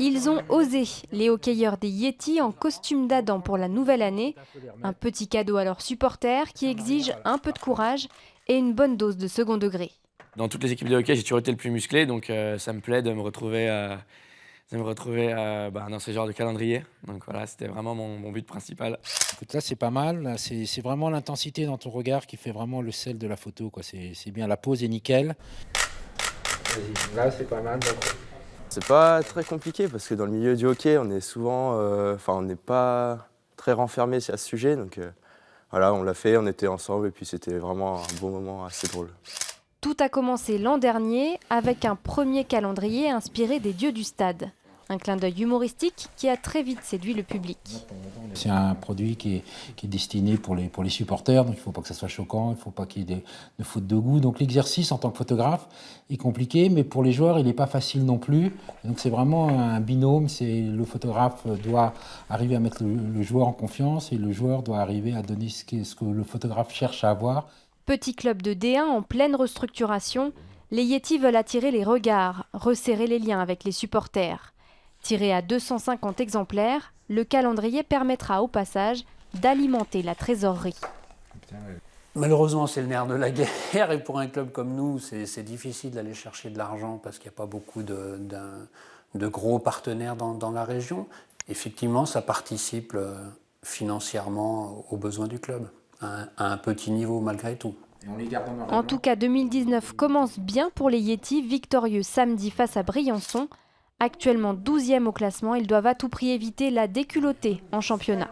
Ils ont osé, les hockeyeurs des Yétis en costume d'Adam pour la nouvelle année. Un petit cadeau à leurs supporters qui exige un peu de courage et une bonne dose de second degré. Dans toutes les équipes de hockey, j'ai toujours été le plus musclé, donc ça me plaît de me retrouver, dans ce genre de calendrier. Donc voilà, c'était vraiment mon but principal. Écoute, là, c'est pas mal. Là, c'est vraiment l'intensité dans ton regard qui fait vraiment le sel de la photo, quoi. C'est bien, la pose est nickel. Vas-y, là, c'est pas mal. C'est pas très compliqué parce que dans le milieu du hockey, on est souvent, on n'est pas très renfermé à ce sujet. Donc voilà, on l'a fait, on était ensemble et puis c'était vraiment un bon moment assez drôle. Tout a commencé l'an dernier avec un premier calendrier inspiré des dieux du stade. Un clin d'œil humoristique qui a très vite séduit le public. C'est un produit qui est destiné pour les supporters, donc il ne faut pas que ça soit choquant, il ne faut pas qu'il y ait de faute de goût. Donc l'exercice en tant que photographe est compliqué, mais pour les joueurs, il n'est pas facile non plus. Donc c'est vraiment un binôme, le photographe doit arriver à mettre le joueur en confiance et le joueur doit arriver à donner ce que le photographe cherche à avoir. Petit club de D1 en pleine restructuration, les Yétis veulent attirer les regards, resserrer les liens avec les supporters. Tiré à 250 exemplaires, le calendrier permettra au passage d'alimenter la trésorerie. Malheureusement, c'est le nerf de la guerre et pour un club comme nous, c'est difficile d'aller chercher de l'argent parce qu'il n'y a pas beaucoup de gros partenaires dans la région. Effectivement, ça participe financièrement aux besoins du club, à un petit niveau malgré tout. En tout cas, 2019 commence bien pour les Yétis, victorieux samedi face à Briançon. Actuellement 12e au classement, ils doivent à tout prix éviter la déculottée en championnat.